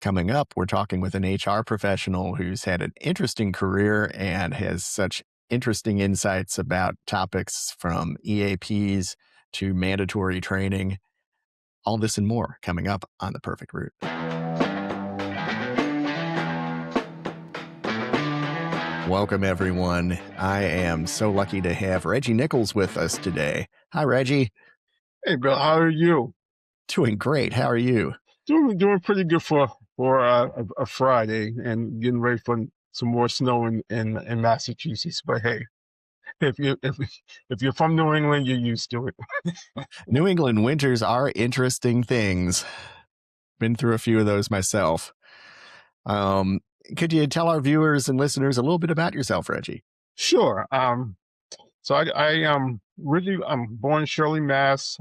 Coming up, we're talking with an HR professional who's had an interesting career and has such interesting insights about topics from EAPs to mandatory training. All this and more coming up on The Perfect Route. Welcome, everyone. I am so lucky to have Reggie Nichols with us today. Hi, Reggie. Hey Bill, how are you? Doing great. How are you? Doing pretty good for a Friday and getting ready for some more snow in Massachusetts. But hey, if you if you're from New England, you're used to it. New England winters are interesting things. Been through a few of those myself. Um, could you tell our viewers and listeners a little bit about yourself, Reggie? Sure. So I really I'm born in Shirley, Mass.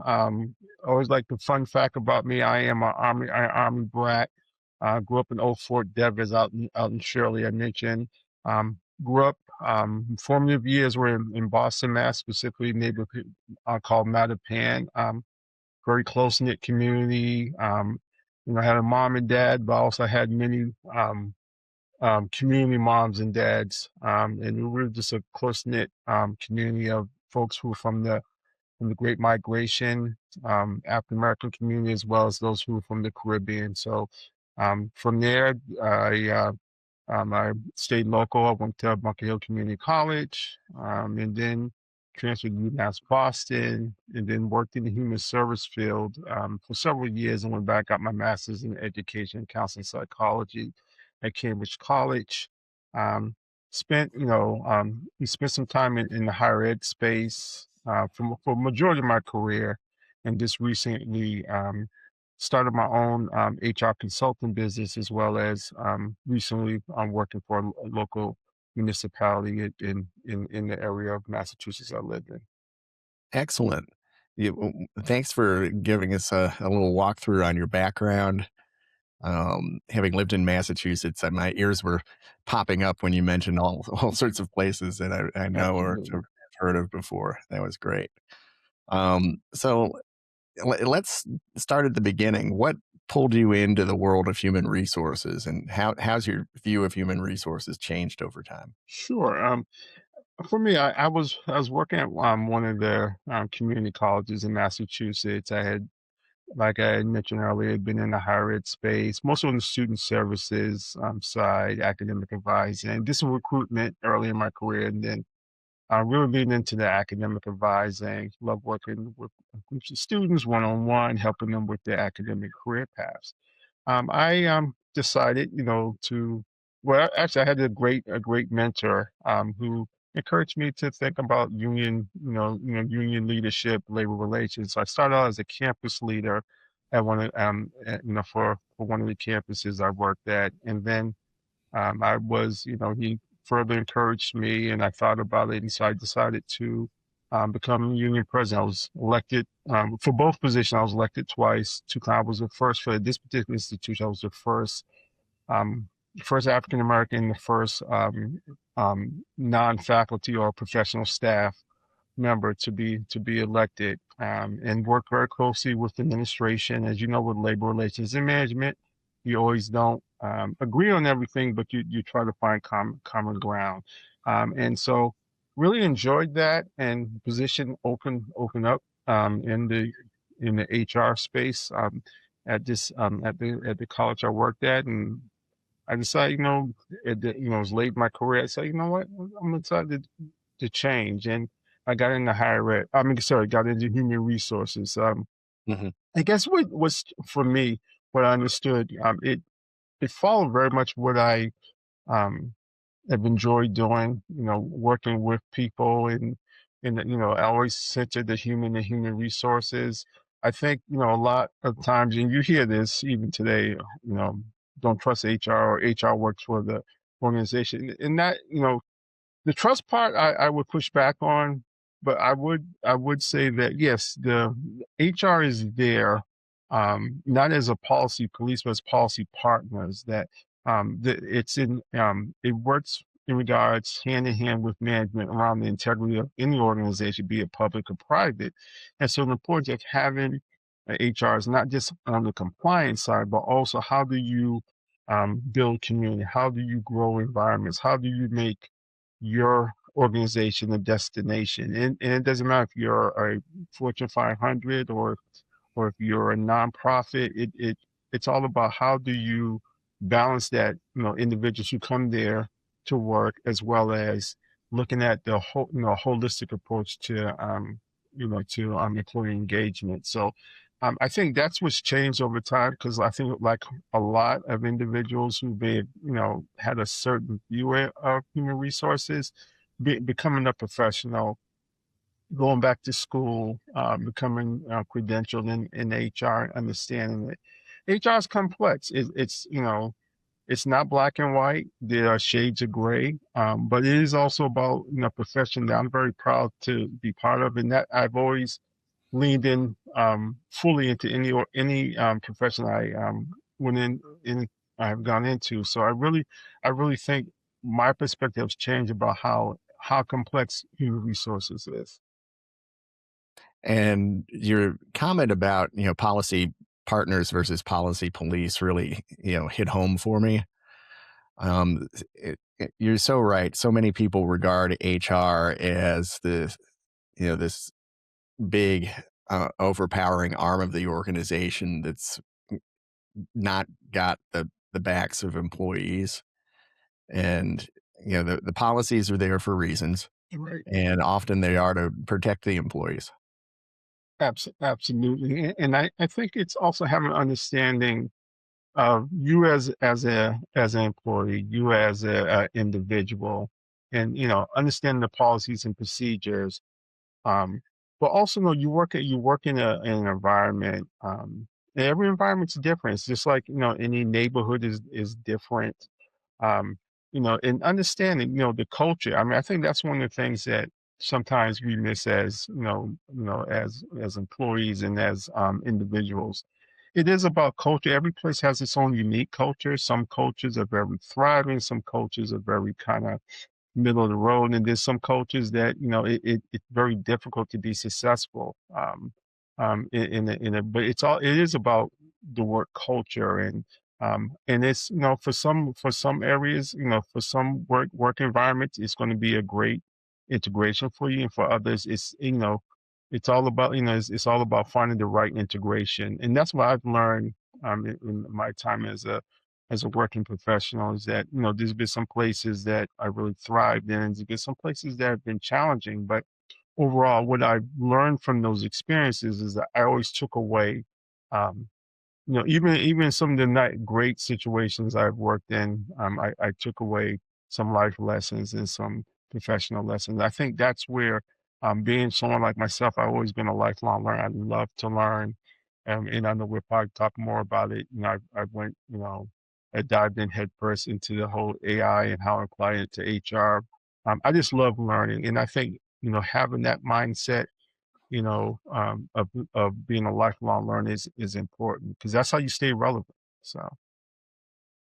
Always like the fun fact about me. I am an Army brat. Grew up in Old Fort Devens out in Shirley. I mentioned. Grew up. Formative years were in Boston, Mass, specifically neighborhood called Mattapan. Very close knit community. I had a mom and dad, but I also had many community moms and dads, and we were just a close knit community of folks who were from the Great Migration, African American community, as well as those who were from the Caribbean. So from there, I stayed local. I went to Bunker Hill Community College, and then transferred to UMass Boston, and then worked in the human service field for several years, and went back, got my master's in education and counseling psychology at Cambridge College. Um, we spent some time in the higher ed space for majority of my career, and just recently started my own HR consulting business, as well as recently I'm working for a local municipality in the area of Massachusetts I live in. Excellent. Thanks for giving us a little walkthrough on your background. Having lived in Massachusetts, my ears were popping up when you mentioned all sorts of places that I know or have Absolutely. heard of before. That was great. So let's start at the beginning. What pulled you into the world of human resources, and how's your view of human resources changed over time? Sure. For me, I was working at one of the community colleges in Massachusetts. Like I had mentioned earlier, been in the higher ed space, mostly on the student services side, academic advising, did some recruitment early in my career, and then really leaning into the academic advising. Love working with groups of students one on one, helping them with their academic career paths. I decided, actually, I had a great mentor who encouraged me to think about union leadership, labor relations. So I started out as a campus leader at for one of the campuses I worked at, and then he further encouraged me, and I thought about it, and so I decided to become union president. I was elected for both positions. I was elected twice. Two times I was the first for this particular institution. I was the um, first African American, the first non-faculty or professional staff member to be elected, and work very closely with the administration. As you know, with labor relations and management, you always don't agree on everything, but you try to find common ground. And so, really enjoyed that, and the position open up in the HR space at the college I worked at, and I decided, it was late in my career. I said, you know what, I'm excited to change. And I got into higher ed. Got into human resources. Mhm. I guess what was for me, what I understood, it followed very much what I um, have enjoyed doing. Working with people, and I always centered the human resources. I think a lot of times, and you hear this even today. Don't trust HR, or HR works for the organization, and that the trust part I would push back on, but I would say that yes, the HR is there, not as a policy police, but as policy partners. It works in regards hand in hand with management around the integrity of any organization, be it public or private. And so the importance of having HR is not just on the compliance side, but also how do you build community? How do you grow environments? How do you make your organization a destination? And it doesn't matter if you're a Fortune 500 or if you're a nonprofit. It's all about how do you balance that, individuals who come there to work, as well as looking at the whole, holistic approach to employee engagement. So I think that's what's changed over time, because I think, like a lot of individuals who may have, had a certain view of human resources, becoming a professional, going back to school, becoming credentialed in HR, and understanding that HR is complex. It's not black and white. There are shades of gray, but it is also about, a profession that I'm very proud to be part of, and that I've always leaned in fully into any profession I went in I've gone into. So I really think my perspective has changed about how complex human resources is. And your comment about, policy partners versus policy police really, hit home for me. You're so right. So many people regard HR as this big, overpowering arm of the organization that's not got the backs of employees. And, the policies are there for reasons, Right. and often they are to protect the employees. Absolutely. And I think it's also having an understanding of you as an employee, you as a individual, and understanding the policies and procedures. Um, but also know you work in an environment. And every environment's different. It's just like, any neighborhood is different. Um, and understanding, the culture. I mean, I think that's one of the things that sometimes we miss as, as employees and as individuals. It is about culture. Every place has its own unique culture. Some cultures are very thriving. Some cultures are very kind of middle of the road, and there's some cultures that, it's very difficult to be successful but it is about the work culture, and it's, for some areas, for some work environments, it's going to be a great integration for you, and for others, it's all about, it's all about finding the right integration. And that's what I've learned in my time as a working professional, is that, there's been some places that I really thrived in, and there's been some places that have been challenging. But overall, what I've learned from those experiences is that I always took away, um, even some of the not great situations I've worked in, I took away some life lessons and some professional lessons. I think that's where, being someone like myself, I've always been a lifelong learner. I love to learn, and I know we'll probably talk more about it. I went, I dived in headfirst into the whole AI and how I apply it to HR. I just love learning, and I think, having that mindset, of being a lifelong learner is important, because that's how you stay relevant. So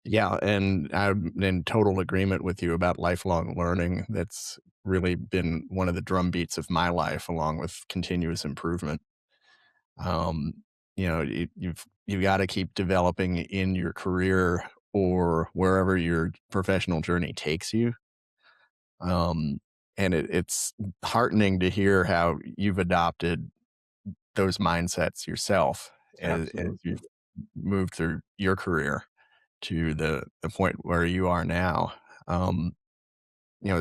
Yeah, and I'm in total agreement with you about lifelong learning. That's really been one of the drum beats of my life, along with continuous improvement. Um, you've got to keep developing in your career or wherever your professional journey takes you. Um, and it's heartening to hear how you've adopted those mindsets yourself as absolutely. you've moved through your career to the point where you are now. Um,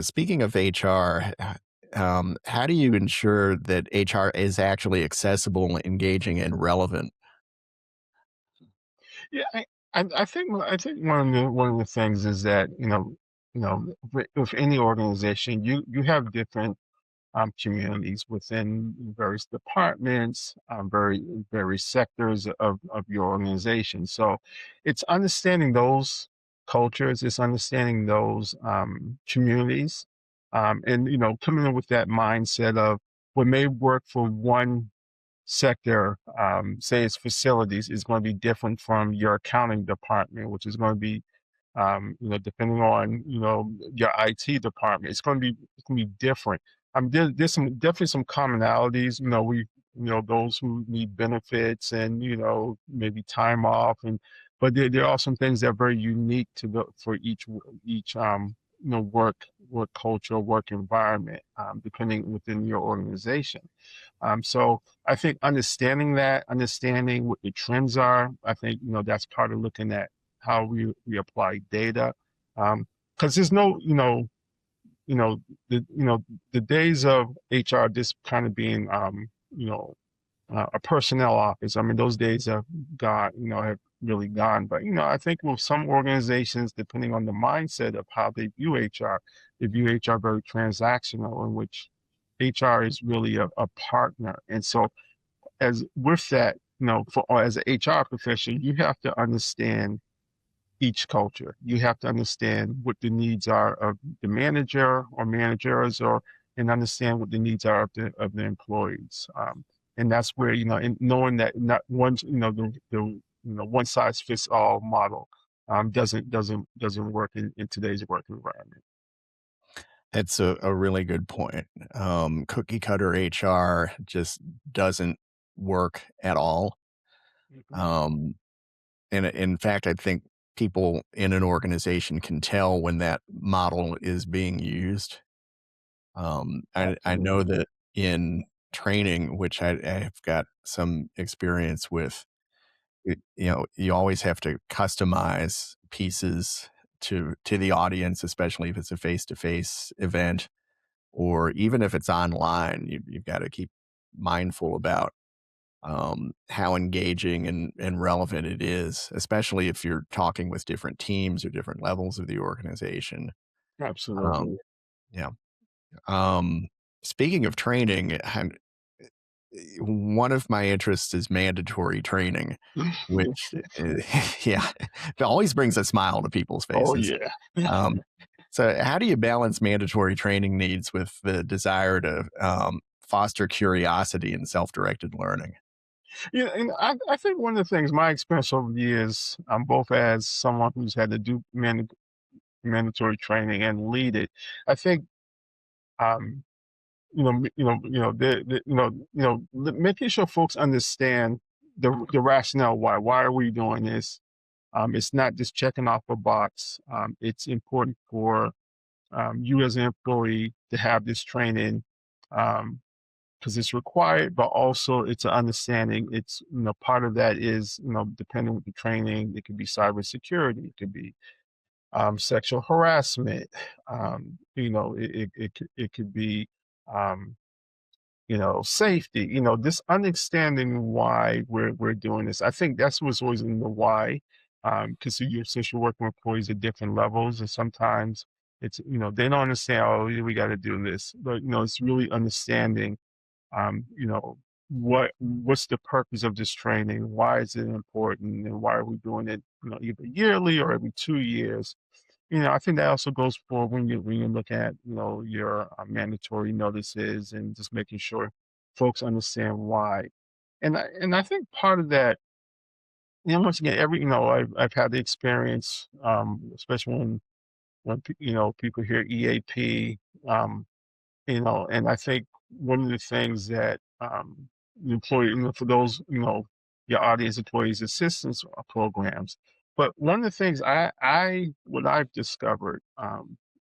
speaking of HR, how do you ensure that HR is actually accessible, engaging, and relevant? Yeah, I think one of the things is that, with any organization, you have different communities within various departments, various sectors of your organization. So it's understanding those cultures, it's understanding those communities, and, coming in with that mindset of what may work for one sector, say it's facilities, is going to be different from your accounting department, which is going to be, depending on, your IT department, it's going to be different. There's definitely some commonalities. Those who need benefits and, maybe time off, and but there are some things that are very unique to the for each work culture, work environment, depending within your organization. So I think understanding that, understanding what the trends are, I think that's part of looking at how we apply data, because there's no you know the days of HR just kind of being a personnel office. I mean, those days have have really gone. But, I think with some organizations, depending on the mindset of how they view HR, they view HR very transactional, in which HR is really a partner. And so, as with that, as an HR professional, you have to understand each culture. You have to understand what the needs are of the manager or managers, and understand what the needs are of the employees. And that's where and knowing that not one one size fits all model doesn't work in today's work environment. That's a really good point. Cookie cutter HR just doesn't work at all. Mhm. Um, and in fact, I think people in an organization can tell when that model is being used. I know Absolutely. that in training, which I have got some experience with, you always have to customize pieces to the audience, especially if it's a face to face event, or even if it's online. You've got to keep mindful about how engaging and relevant it is, especially if you're talking with different teams or different levels of the organization. Absolutely. Um, yeah. Um, Speaking of training, one of my interests is mandatory training, which, yeah, it always brings a smile to people's Oh faces. yeah. Um, so, how do you balance mandatory training needs with the desire to foster curiosity and self directed learning? Yeah, and I think one of the things my experience over the years, both as someone who's had to do mandatory training and lead it, I think um, making sure folks understand the rationale why. Why are we doing this? It's not just checking off a box. It's important for you as an employee to have this training because it's required, but also it's an understanding. It's part of that is depending with the training, it could be cybersecurity, it could be sexual harassment. It could be um, safety, this understanding why we're doing this. I think that's what's always in the why. Because since you're working with employees at different levels, and sometimes it's, they don't understand, oh, we got to do this. But, it's really understanding, um, you know, what's the purpose of this training? Why is it important? And why are we doing it, either yearly or every 2 years? I think that also goes for when you look at your mandatory notices and just making sure folks understand why. And I think part of that, once again, I've had the experience, especially when people hear EAP, um, and I think one of the things that the employee, for those, your audience employees assistance programs. But one of the things what I've discovered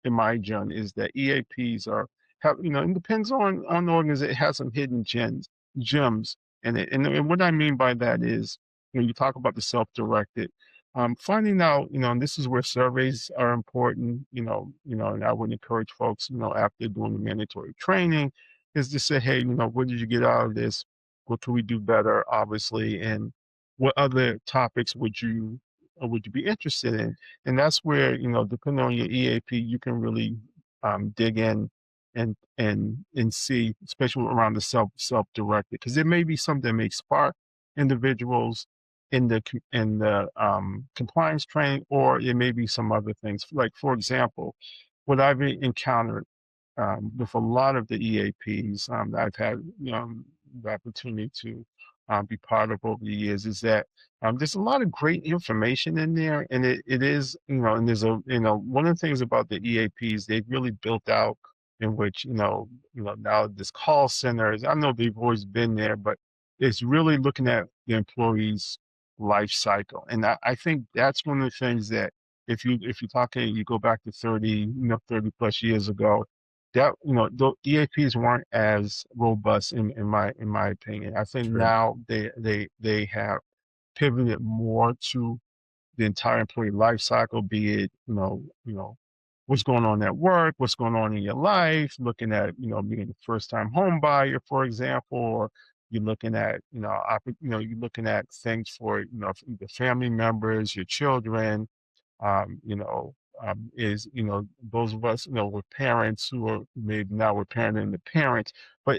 in my journey is that EAPs it depends on the organization. It has some hidden gems in it. And what I mean by that is when you talk about the self-directed, finding out, and this is where surveys are important, and I would encourage folks, after doing the mandatory training, is to say, hey, what did you get out of this? What can we do better, obviously, and what other topics would you be interested in? And that's where, depending on your EAP, you can really dig in and see, especially around the self-directed, because there may be something that may spark individuals in the compliance training, or it may be some other things. Like, for example, what I've encountered with a lot of the EAPs that I've had the opportunity to be part of over the years is that there's a lot of great information in there, and it is, and there's one of the things about the EAPs they've really built out, in which now this call centers. I know they've always been there, but it's really looking at the employees life cycle. And I think that's one of the things that if you're talking, you go back to 30, 30 plus years ago, that, the EAPs weren't as robust in my opinion. I think True. now they have pivoted more to the entire employee life cycle, be it, what's going on at work, what's going on in your life, looking at, being a first time home buyer, for example, or you're looking at, you're looking at things for, the family members, your children, is, those of us, with parents who are maybe now we're parenting the parents, but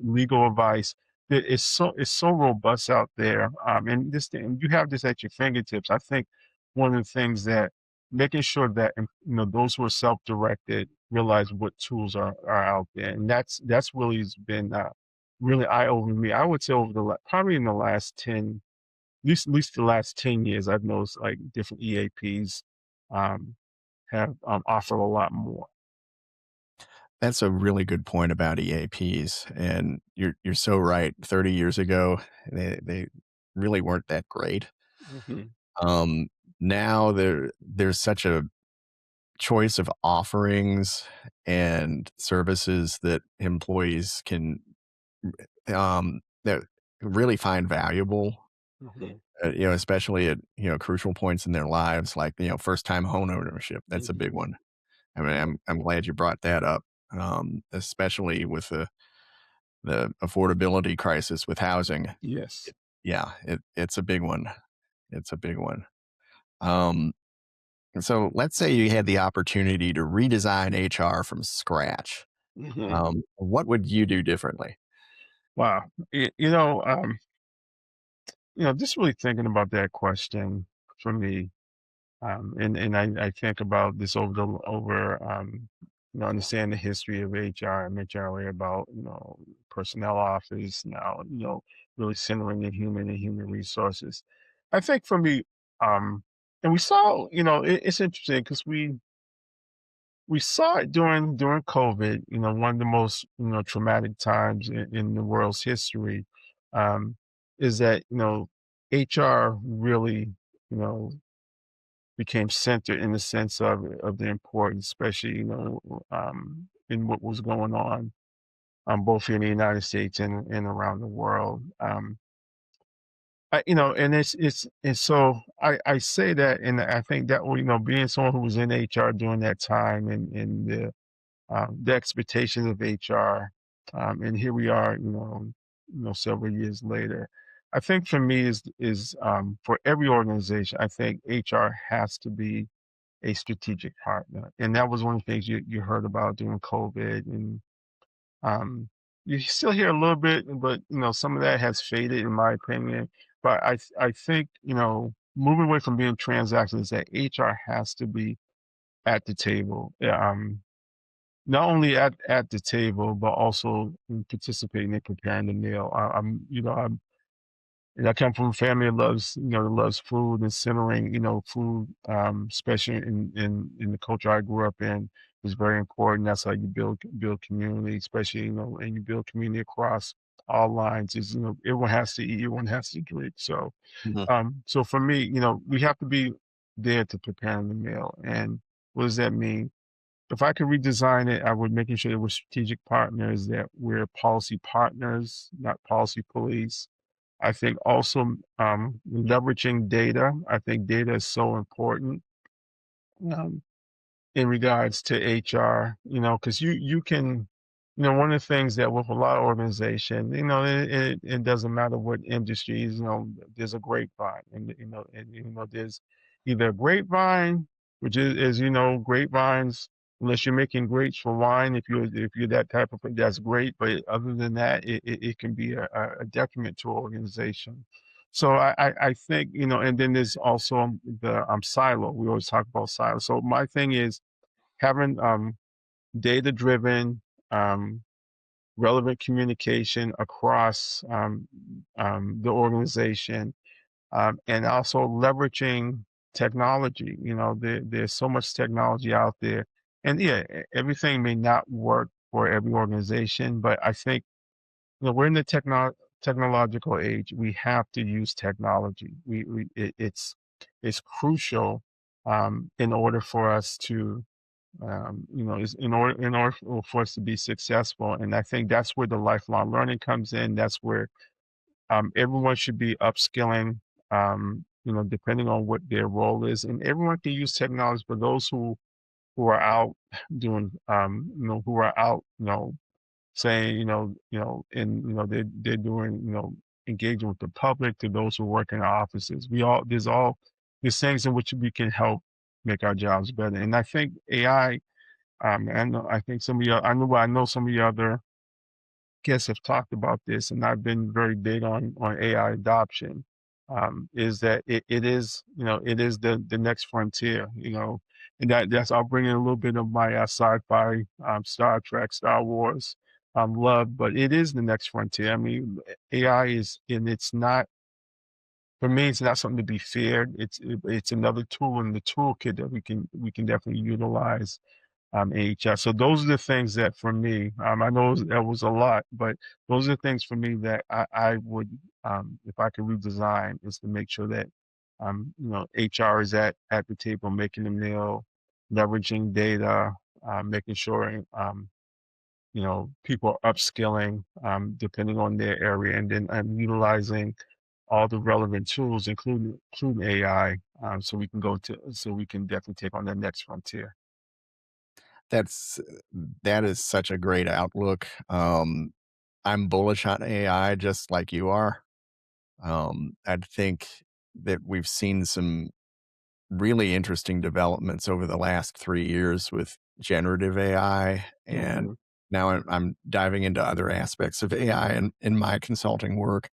legal advice. It's so robust out there, and this thing, you have this at your fingertips. I think one of the things that making sure that those who are self-directed realize what tools are out there, and that's really has been really eye-opening to me. I would say over probably in the last 10 at least the last 10 years, I've noticed like different EAPs um, have offered a lot more. That's a really good point about EAPs, and you're so right. 30 years ago, they really weren't that great. Hmm. Um, Now there's such a choice of offerings and services that employees can, that really find valuable, Hmm. especially at, crucial points in their lives, like, first time home ownership. That's a big Hmm. one. I mean, I'm glad you brought that up, especially with the affordability crisis with housing. Yes. Yeah, it's a big one. It's a big one. Um, so let's say you had the opportunity to redesign HR from scratch. Hmm. What would you do differently? Wow. Just really thinking about that question for me, and I think about this understand the history of HR and HR about, personnel office now, really centering the human and human resources. I think for me, um, and we saw, it's interesting because we saw it during COVID, one of the most, traumatic times in the world's history, um, is that, HR really, you know, became centered in the sense of the importance, especially, in what was going on, both here in the United States and around the world. And and so I say that, and I think that, being someone who was in HR during that time, and the expectations of HR, and here we are, several years later. I think for me is for every organization, I think HR has to be a strategic partner, and that was one of the things you heard about during COVID, and um, you still hear a little bit, but some of that has faded, in my opinion. But I think moving away from being transactional is that HR has to be at the table. Yeah, not only at the table, but also in participating in preparing the meal. I come from a family that loves food and centering, food, especially in the culture I grew up in, is very important. That's how you build community, especially, and you build community across all lines. Is everyone has to eat, everyone has to drink. Mhm. So for me, we have to be there to prepare the meal. And what does that mean? If I could redesign it, I would making sure that we're strategic partners, that we're policy partners, not policy police. I think also leveraging data. I think data is so important. Um, in regards to HR, because you can, one of the things that with a lot of organization, it doesn't matter what industries, there's a grapevine, and there's either a grapevine, which is grapevines. Unless you're making grapes for wine, if you're that type of, that's great. But other than that, it can be a detriment to an organization. So I think, and then there's also the silo. We always talk about silo. So my thing is having data driven, um, relevant communication across the organization, and also leveraging technology. There's so much technology out there, and yeah, everything may not work for every organization, but I think we're in the technological age. We have to use technology. It's crucial in order for us to in order for us to be successful. And I think that's where the lifelong learning comes in. That's where everyone should be upskilling, depending on what their role is. And everyone can use technology. For those who are out doing, who are out, saying, and they're doing, engaging with the public, to those who work in our offices. There's things in which we can help make our jobs better. And I think AI, I think I know some of the other guests have talked about this, and I've been very big on AI adoption. Is that it is, it is the next frontier, and that's I'll bring in a little bit of my sci-fi, Star Trek, Star Wars, love, but it is the next frontier. I mean, AI is, and it's not, for me, it's not something to be feared. It's another tool in the toolkit that we can definitely utilize AHR. So those are the things that for me, I know that was a lot, but those are the things for me that I would, if I could redesign, is to make sure that, HR is at the table, making the meal, leveraging data, making sure, people are upskilling, depending on their area, and then utilizing all the relevant tools, including AI, so we can definitely take on the next frontier. That's that is such a great outlook. I'm bullish on AI just like you are. I think that we've seen some really interesting developments over the last 3 years with generative AI, and Hmm. now I'm diving into other aspects of AI in my consulting work,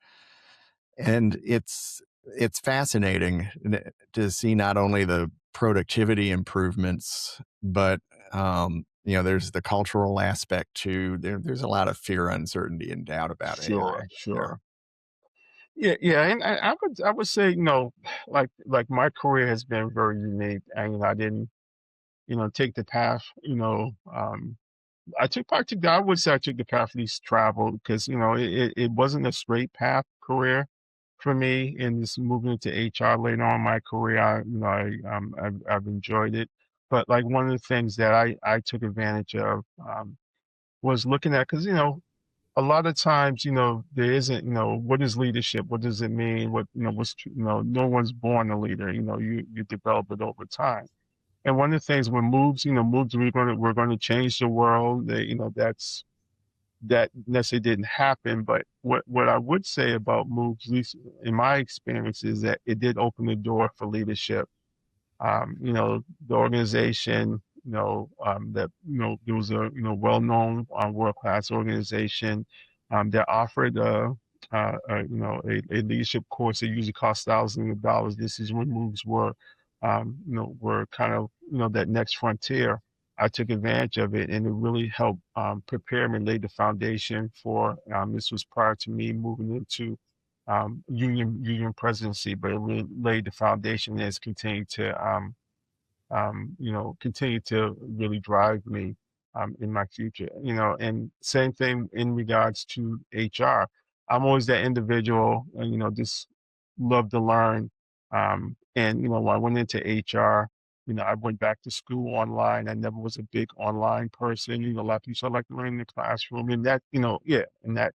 and it's fascinating to see not only the productivity improvements, but, there's the cultural aspect too. There's a lot of fear, uncertainty, and doubt about AI Sure, out there. sure. Yeah, yeah, and I would say, like my career has been very unique, and I didn't, take the path, I would say I took the path of least travel, because it wasn't a straight path career for me. And this moving into HR later on in my career, I've enjoyed it. But like one of the things that I took advantage of, was looking at, because a lot of times, there isn't, what is leadership? What does it mean? No one's born a leader. You develop it over time. And one of the things when moves, we're going to change the world. That necessarily didn't happen. But what I would say about moves, at least in my experience, is that it did open the door for leadership. The organization, that, there was a, well-known, world-class organization, that offered a leadership course that usually costs thousands of dollars. This is when moves were kind of, that next frontier. I took advantage of it, and it really helped, prepare me and lay the foundation for, this was prior to me moving into, union presidency, but it really laid the foundation, and it's continued to, continue to really drive me, in my future. And same thing in regards to HR. I'm always that individual, just love to learn. And when I went into HR, I went back to school online. I never was a big online person. A lot of people say, I like to learn in the classroom, and that, yeah, and that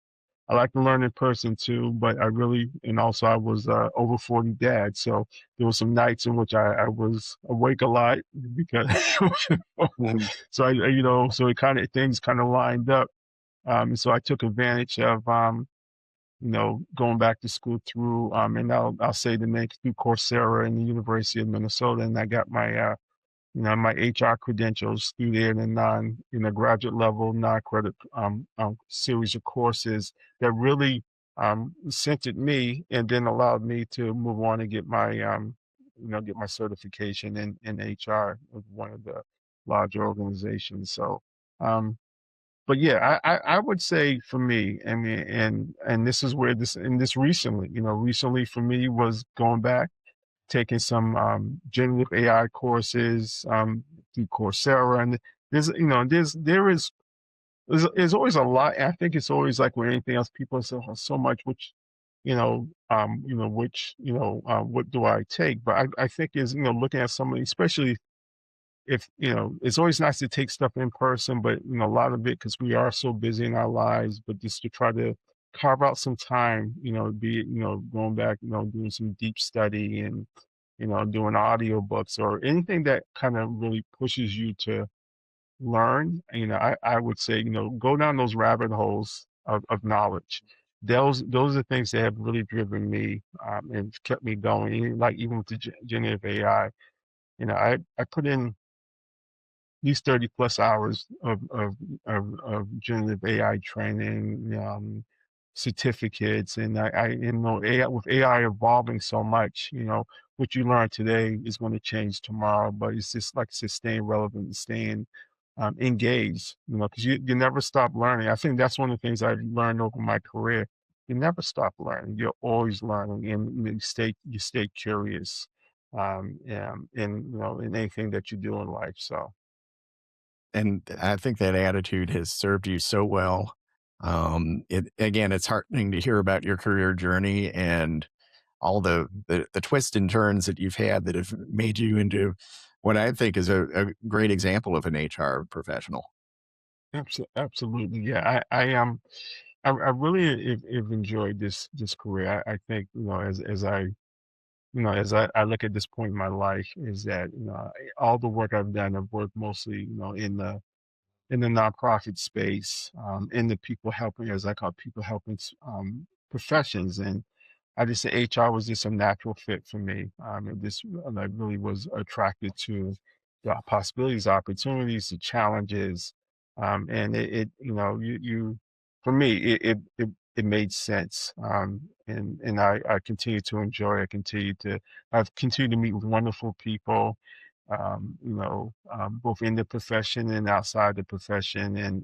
I like to learn in person too, but and also I was, over 40 dad. So there were some nights in which I was awake a lot, because, Mhm. so so things kind of lined up. And so I took advantage of, going back to school through, and I'll say the name, through Coursera and the University of Minnesota. And I got my HR credentials through there, in a graduate level, non-credit, series of courses that really, centered me, and then allowed me to move on and get my certification in HR with one of the larger organizations. So, but yeah, I would say for me, I mean, and this is where this recently, recently for me was going back, taking some, generative AI courses, through Coursera. And there is there's always a lot. And I think it's always like with anything else, people say so much, which, what do I take? But I think is, looking at somebody, especially if, it's always nice to take stuff in person, but, a lot of it, because we are so busy in our lives, but just to try to carve out some time, be it, going back, doing some deep study and, doing audiobooks or anything that kind of really pushes you to learn. I would say, go down those rabbit holes of knowledge. Those are things that have really driven me, and kept me going. Like even with the generative AI, I put in least 30 plus hours of generative AI training, certificates. And AI, with AI evolving so much, what you learn today is going to change tomorrow, but it's just like to staying relevant and staying engaged, because you never stop learning. I think that's one of the things I've learned over my career. You never stop learning. You're always learning, and you stay curious, in anything that you do in life. So. And I think that attitude has served you so well. It again, it's heartening to hear about your career journey and all the twists and turns that you've had that have made you into what I think is a great example of an HR professional. Absolutely, yeah. I really have enjoyed this career. I think, as I look at this point in my life, is that, all the work I've done, I've worked mostly, in the nonprofit space, in the people helping, as I call it, people helping professions. And I just say HR was just a natural fit for me. I really was attracted to the possibilities, opportunities, the challenges, and for me, it made sense. And I continue to enjoy. I've continued to meet with wonderful people, both in the profession and outside the profession. And,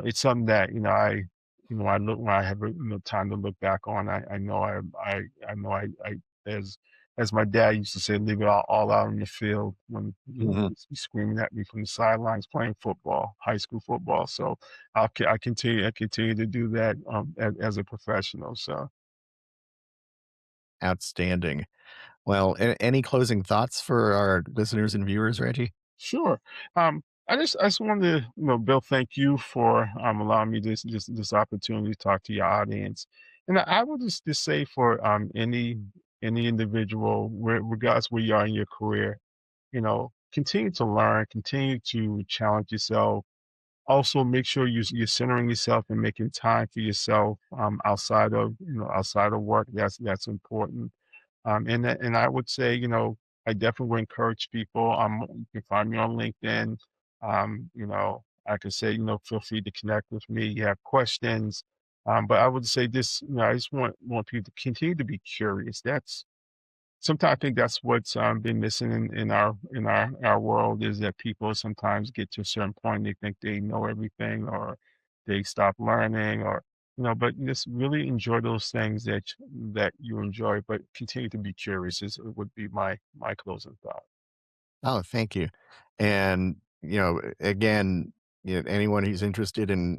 it's something that, I look when I have, time to look back on. I know I know I as my dad used to say, leave it all out in the field when, Mhm. he's screaming at me from the sidelines playing football, high school football. So I continue to do that, as a professional. So. Outstanding. Well, any closing thoughts for our listeners and viewers, Reggie? Sure. I just wanted to, Bill, thank you for allowing me this opportunity to talk to your audience. And I would just say for any individual, regardless where you are in your career, continue to learn, continue to challenge yourself. Also, make sure you're centering yourself and making time for yourself, outside of work. That's important. And I would say, I definitely would encourage people. You can find me on LinkedIn. I could say, feel free to connect with me. You have questions. But I would say this, I just want people to continue to be curious. Sometimes I think that's what's been missing in our world, is that people sometimes get to a certain point, they think they know everything, or they stop learning, or but just really enjoy those things that you enjoy, but continue to be curious would be my closing thought. Oh, thank you. And, again, anyone who's interested in,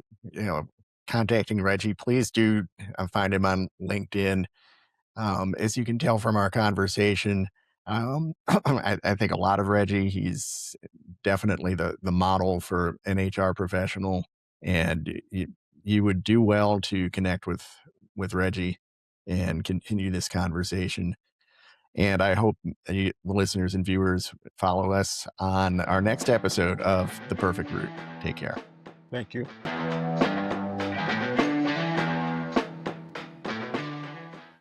contacting Reggie, please do find him on LinkedIn. As you can tell from our conversation, I think a lot of Reggie. He's definitely the model for an HR professional, and you would do well to connect with Reggie and continue this conversation. And I hope the listeners and viewers follow us on our next episode of The Perfect Route. Take care. Thank you.